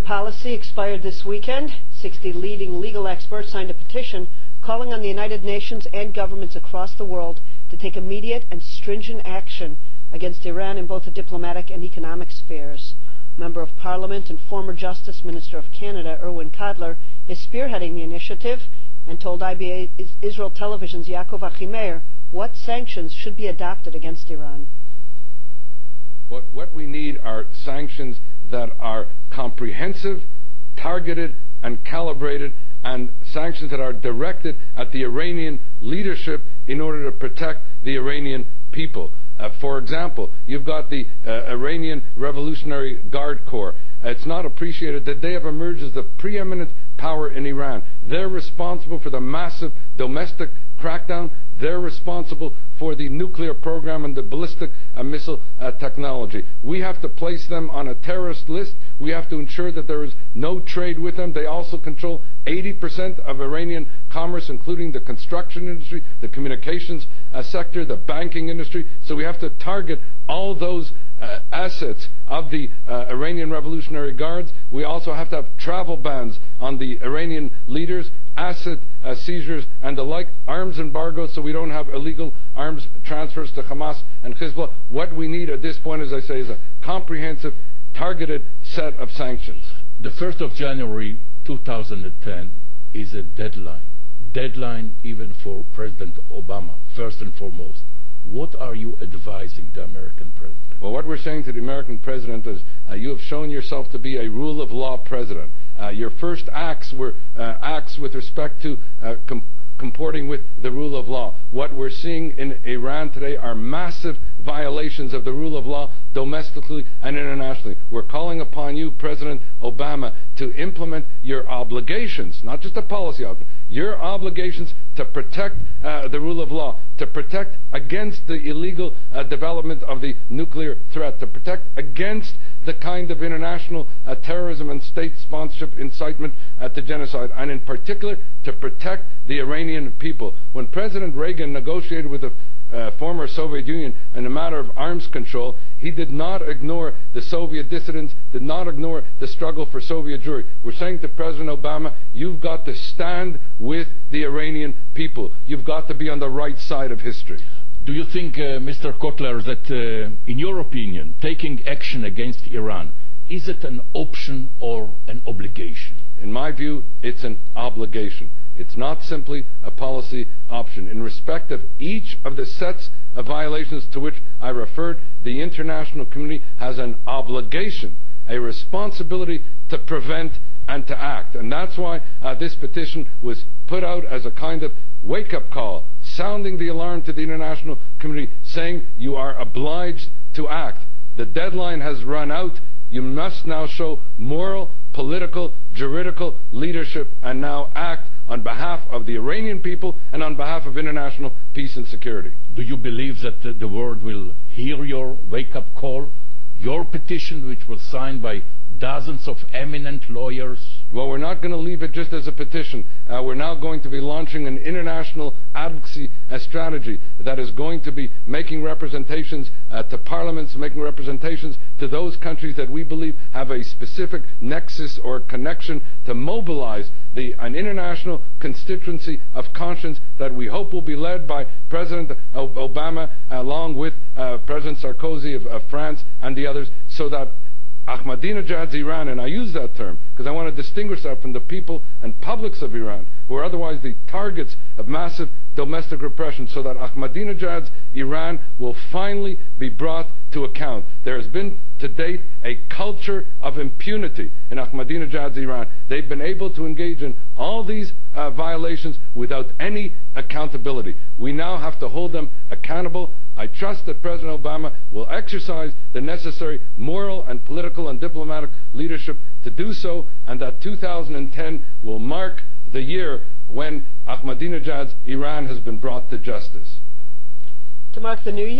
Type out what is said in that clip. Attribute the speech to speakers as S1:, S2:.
S1: policy expired this weekend. 60 leading legal experts signed a petition calling on the United Nations and governments across the world to take immediate and stringent action against Iran in both the diplomatic and economic spheres. Member of Parliament and former Justice Minister of Canada, Irwin Codler, is spearheading the initiative and told IBA Israel Television's Yaakov Achimeir what sanctions should be adopted against Iran.
S2: What we need are sanctions that are comprehensive, targeted, and calibrated, and sanctions that are directed at the Iranian leadership in order to protect the Iranian people. For example, you've got the Iranian Revolutionary Guard Corps. It's not appreciated that they have emerged as the preeminent power in Iran. They're responsible for the massive domestic crackdown. They're responsible for the nuclear program and the ballistic missile technology. We have to place them on a terrorist list. We have to ensure that there is no trade with them. They also control 80% of Iranian commerce, including the construction industry, the communications sector, the banking industry. So we have to target all those assets of the Iranian Revolutionary Guards. We also have to have travel bans on the Iranian leaders, asset seizures and the like, arms embargoes so we don't have illegal arms transfers to Hamas and Hezbollah. What we need at this point, as I say, is a comprehensive, targeted set of sanctions.
S3: The 1st of January 2010 is a deadline even for President Obama, first and foremost. What are you advising the American president?
S2: Well, what we're saying to the American president is you have shown yourself to be a rule of law president. Your first acts were acts with respect to comporting with the rule of law. What we're seeing in Iran today are massive violations of the rule of law domestically and internationally. We're calling upon you, President Obama, to implement your obligations, not just a policy obligation, your obligations to protect the rule of law, to protect against the illegal development of the nuclear threat, to protect against the kind of international terrorism and state sponsorship incitement to genocide, and in particular to protect the Iranian people. When President Reagan negotiated with the former Soviet Union in a matter of arms control, he did not ignore the Soviet dissidents, did not ignore the struggle for Soviet Jewry. We're saying to President Obama, you've got to stand with the Iranian people. You've got to be on the right side of history.
S3: Do you think, Mr. Kotler, that in your opinion, taking action against Iran, is it an option or an obligation?
S2: In my view, it's an obligation. It's not simply a policy option. In respect of each of the sets of violations to which I referred, the international community has an obligation, a responsibility to prevent and to act. And that's why this petition was put out as a kind of wake-up call, sounding the alarm to the international community, saying you are obliged to act. The deadline has run out. You must now show moral, political, juridical leadership and now act on behalf of the Iranian people and on behalf of international peace and security.
S3: Do you believe that the world will hear your wake-up call, your petition, which was signed by dozens of eminent lawyers?
S2: Well, we're not going to leave it just as a petition. We're now going to be launching an international advocacy strategy that is going to be making representations to parliaments, making representations to those countries that we believe have a specific nexus or connection to mobilize an international constituency of conscience that we hope will be led by President Obama along with President Sarkozy of France and the others, so that Ahmadinejad's Iran, and I use that term because I want to distinguish that from the people and publics of Iran who are otherwise the targets of massive domestic repression, so that Ahmadinejad's Iran will finally be brought to account. There has been to date a culture of impunity in Ahmadinejad's Iran. They've been able to engage in all these violations without any accountability. We now have to hold them accountable. I trust that President Obama will exercise the necessary moral and political and diplomatic leadership to do so, and that 2010 will mark the year when Ahmadinejad's Iran has been brought to justice.
S1: To mark the new year.